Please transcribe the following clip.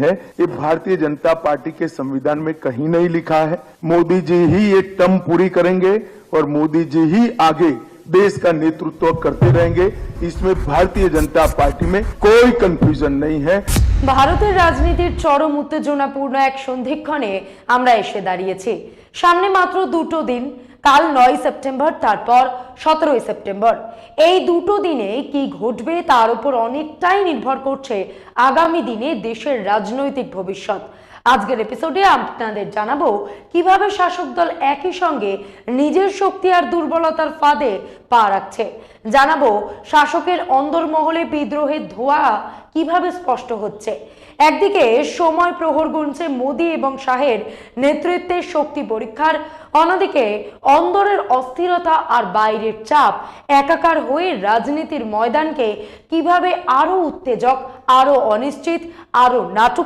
है। ये भारतीय जनता पार्टी के संविधान में कहीं नहीं लिखा है। मोदी जी ही ये टर्म पूरी करेंगे और मोदी जी ही आगे देश का नेतृत्व करते रहेंगे। इसमें भारतीय जनता पार्टी में कोई कंफ्यूजन नहीं है। ভারতের রাজনীতির চরম উত্তেজনাপূর্ণ এক সন্ধিক্ষণে আমরা এসে দাঁড়িয়েছি। সামনে মাত্র দুটো দিন, কাল 9 সেপ্টেম্বর, তারপর 17 সেপ্টেম্বর। এই দুটো দিনে কি ঘটবে তার উপর অনেকটাই নির্ভর করছে আগামী দিনে দেশের রাজনৈতিক ভবিষ্যৎ। আজকের এপিসোডে আপনাদের জানাবো কিভাবে শাসক দল একই সঙ্গে নিজের শক্তি আর দুর্বলতার ফাঁদে পা রাখছে। জানাবো শাসকের অন্দরমহলে বিদ্রোহের ধোঁয়া কিভাবে স্পষ্ট হচ্ছে। একদিকে সময় প্রহর গুনছে মোদী এবং শাহের নেতৃত্বের শক্তি পরীক্ষার, অন্যদিকে অন্দরের অস্থিরতা আর বাইরের চাপ একাকার হয়ে রাজনীতির ময়দানকে কিভাবে আরো উত্তেজক, আরো অনিশ্চিত, আরো নাটক